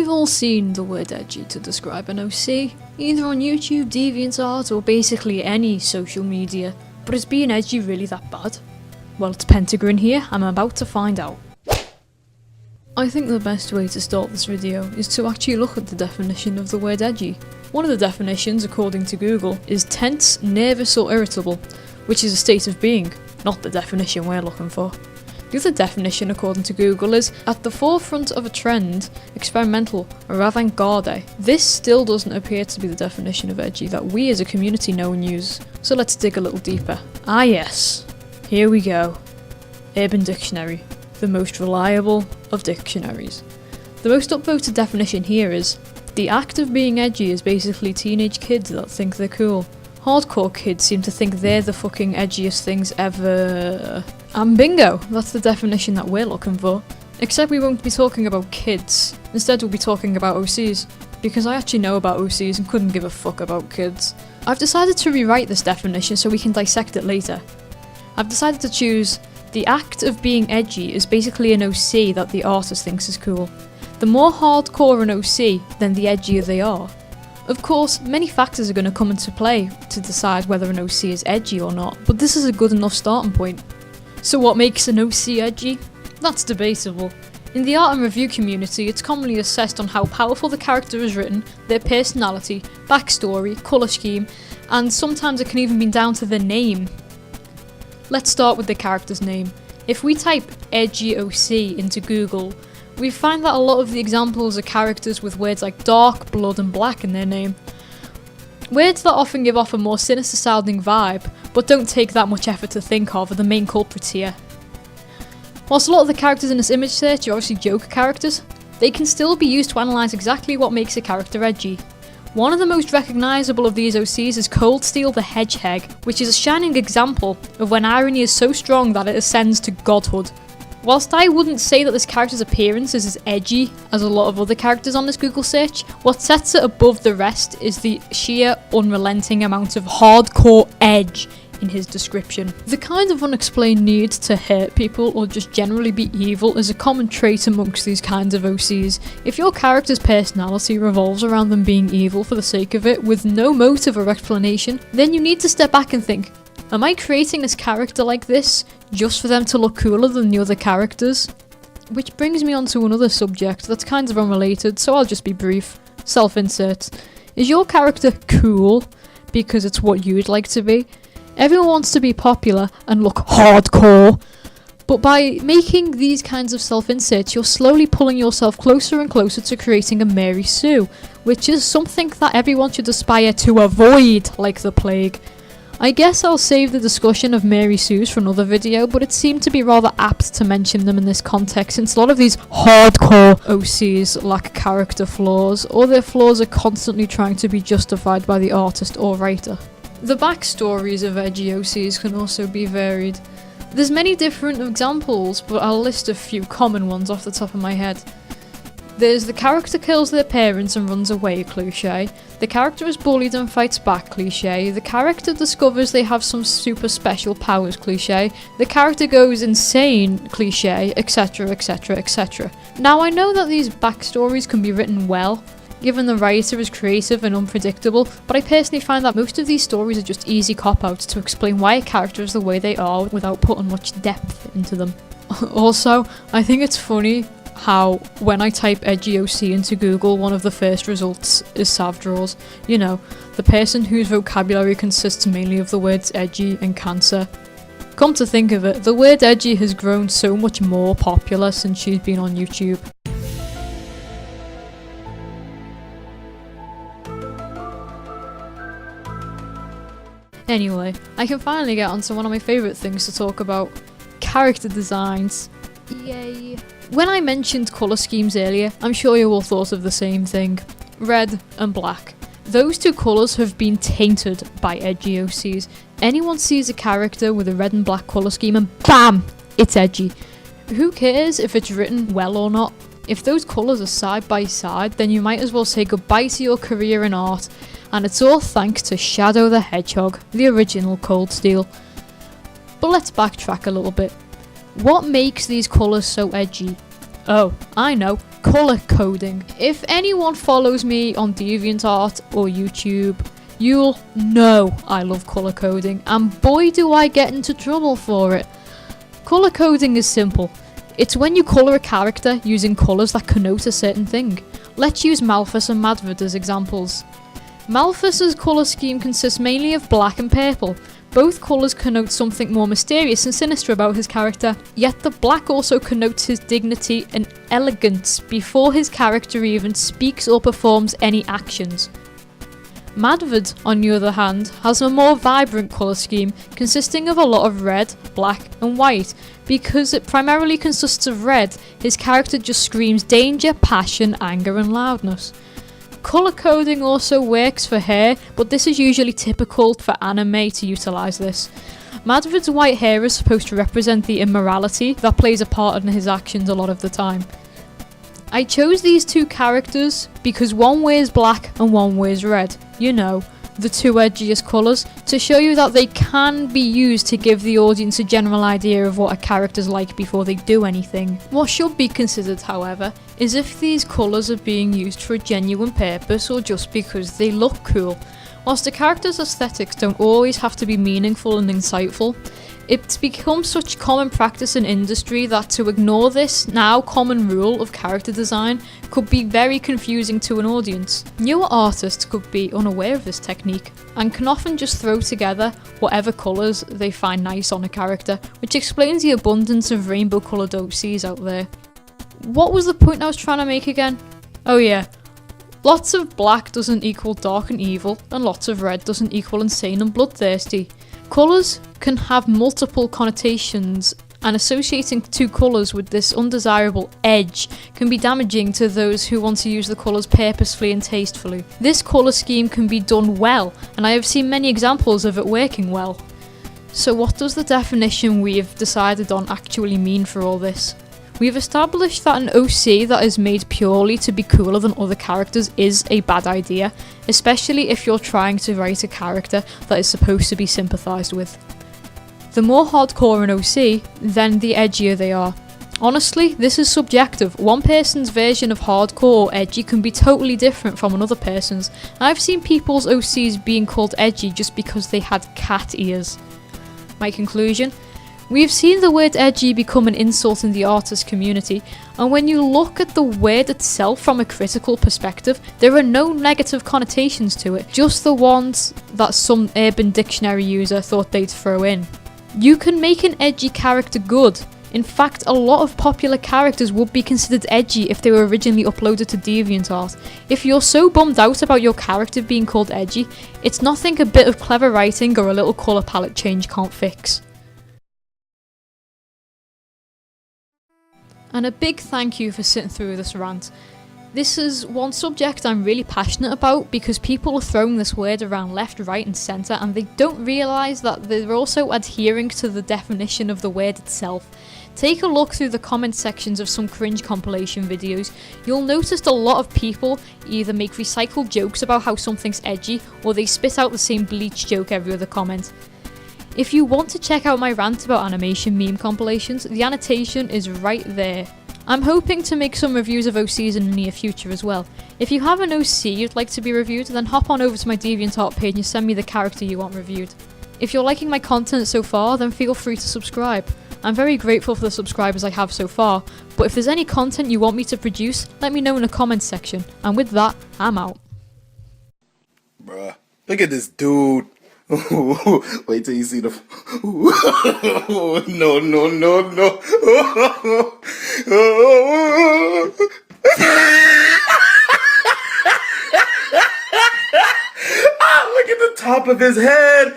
We've all seen the word edgy to describe an OC, either on YouTube, DeviantArt, or basically any social media. But is being edgy really that bad? Well, it's Pentagrin here, and I'm about to find out. I think the best way to start this video is to actually look at the definition of the word edgy. One of the definitions, according to Google, is tense, nervous or irritable, which is a state of being, not the definition we're looking for. The other definition, according to Google, is at the forefront of a trend, experimental or avant-garde. This still doesn't appear to be the definition of edgy that we as a community know and use, so let's dig a little deeper. Ah yes, here we go. Urban Dictionary, the most reliable of dictionaries. The most upvoted definition here is, the act of being edgy is basically teenage kids that think they're cool. Hardcore kids seem to think they're the fucking edgiest things ever. And bingo, that's the definition that we're looking for. Except we won't be talking about kids. Instead we'll be talking about OCs. Because I actually know about OCs and couldn't give a fuck about kids. I've decided to rewrite this definition so we can dissect it later. I've decided to choose, the act of being edgy is basically an OC that the artist thinks is cool. The more hardcore an OC, then the edgier they are. Of course, many factors are going to come into play to decide whether an OC is edgy or not, but this is a good enough starting point. So what makes an OC edgy? That's debatable. In the art and review community, it's commonly assessed on how powerful the character is written, their personality, backstory, colour scheme, and sometimes it can even be down to their name. Let's start with the character's name. If we type edgy OC into Google, we find that a lot of the examples are characters with words like dark, blood and black in their name. Words that often give off a more sinister sounding vibe, but don't take that much effort to think of, are the main culprits here. Whilst a lot of the characters in this image search are obviously Joker characters, they can still be used to analyse exactly what makes a character edgy. One of the most recognisable of these OCs is Cold Steel the Hedgehog, which is a shining example of when irony is so strong that it ascends to godhood. Whilst I wouldn't say that this character's appearance is as edgy as a lot of other characters on this Google search, what sets it above the rest is the sheer unrelenting amount of hardcore edge in his description. The kind of unexplained need to hurt people or just generally be evil is a common trait amongst these kinds of OCs. If your character's personality revolves around them being evil for the sake of it with no motive or explanation, then you need to step back and think, am I creating this character like this just for them to look cooler than the other characters? Which brings me on to another subject that's kind of unrelated, so I'll just be brief. Self-insert. Is your character cool because it's what you'd like to be? Everyone wants to be popular and look hardcore, but by making these kinds of self-inserts, you're slowly pulling yourself closer and closer to creating a Mary Sue, which is something that everyone should aspire to avoid like the plague. I guess I'll save the discussion of Mary Sues for another video, but it seemed to be rather apt to mention them in this context since a lot of these hardcore OCs lack character flaws, or their flaws are constantly trying to be justified by the artist or writer. The backstories of edgy OCs can also be varied. There's many different examples, but I'll list a few common ones off the top of my head. There's the character kills their parents and runs away cliche, the character is bullied and fights back cliche, the character discovers they have some super special powers cliche, the character goes insane cliche, etc, etc, etc. Now I know that these backstories can be written well, given the writer is creative and unpredictable, but I personally find that most of these stories are just easy cop-outs to explain why a character is the way they are without putting much depth into them. Also, I think it's funny how when I type edgy OC into Google, one of the first results is Savdraws. You know, the person whose vocabulary consists mainly of the words edgy and cancer. Come to think of it, the word edgy has grown so much more popular since she's been on YouTube. Anyway, I can finally get onto one of my favourite things to talk about, character designs. Yay. When I mentioned colour schemes earlier, I'm sure you all thought of the same thing. Red and black. Those two colours have been tainted by edgy OCs. Anyone sees a character with a red and black colour scheme and BAM! It's edgy. Who cares if it's written well or not? If those colours are side by side, then you might as well say goodbye to your career in art, and it's all thanks to Shadow the Hedgehog, the original Cold Steel. But let's backtrack a little bit. What makes these colours so edgy? Oh, I know. colour coding. If anyone follows me on DeviantArt or YouTube, you'll know I love colour coding, and boy do I get into trouble for it. Colour coding is simple. It's when you colour a character using colours that connote a certain thing. Let's use Malphus and Madvid as examples. Malphus's colour scheme consists mainly of black and purple. Both colours connote something more mysterious and sinister about his character, yet the black also connotes his dignity and elegance before his character even speaks or performs any actions. Madvid, on the other hand, has a more vibrant colour scheme consisting of a lot of red, black and white. Because it primarily consists of red, his character just screams danger, passion, anger and loudness. Colour coding also works for hair, but this is usually typical for anime to utilise this. Madvid's white hair is supposed to represent the immorality that plays a part in his actions a lot of the time. I chose these two characters because one wears black and one wears red, you know, the two edgiest colours, to show you that they can be used to give the audience a general idea of what a character's like before they do anything. What should be considered, however, is if these colours are being used for a genuine purpose or just because they look cool. Whilst the character's aesthetics don't always have to be meaningful and insightful, it's become such common practice in industry that to ignore this now common rule of character design could be very confusing to an audience. Newer artists could be unaware of this technique and can often just throw together whatever colours they find nice on a character, which explains the abundance of rainbow coloured OCs out there. What was the point I was trying to make again? Oh yeah. Lots of black doesn't equal dark and evil, and lots of red doesn't equal insane and bloodthirsty. Colours can have multiple connotations, and associating two colours with this undesirable edge can be damaging to those who want to use the colours purposefully and tastefully. This colour scheme can be done well, and I have seen many examples of it working well. So what does the definition we have decided on actually mean for all this? We've established that an OC that is made purely to be cooler than other characters is a bad idea, especially if you're trying to write a character that is supposed to be sympathised with. The more hardcore an OC, then the edgier they are. Honestly, this is subjective. One person's version of hardcore or edgy can be totally different from another person's. I've seen people's OCs being called edgy just because they had cat ears. My conclusion? We've seen the word edgy become an insult in the artist community, and when you look at the word itself from a critical perspective, there are no negative connotations to it, just the ones that some Urban Dictionary user thought they'd throw in. You can make an edgy character good. In fact, a lot of popular characters would be considered edgy if they were originally uploaded to DeviantArt. If you're so bummed out about your character being called edgy, it's nothing a bit of clever writing or a little colour palette change can't fix. And a big thank you for sitting through this rant. This is one subject I'm really passionate about because people are throwing this word around left, right and centre, and they don't realise that they're also adhering to the definition of the word itself. Take a look through the comment sections of some cringe compilation videos. You'll notice a lot of people either make recycled jokes about how something's edgy, or they spit out the same bleach joke every other comment. If you want to check out my rant about animation meme compilations, the annotation is right there. I'm hoping to make some reviews of OCs in the near future as well. If you have an OC you'd like to be reviewed, then hop on over to my DeviantArt page and send me the character you want reviewed. If you're liking my content so far, then feel free to subscribe. I'm very grateful for the subscribers I have so far, but if there's any content you want me to produce, let me know in the comments section. And with that, I'm out. Bruh, look at this dude. Wait till you see the. No, no, no, no. Look at the top of his head.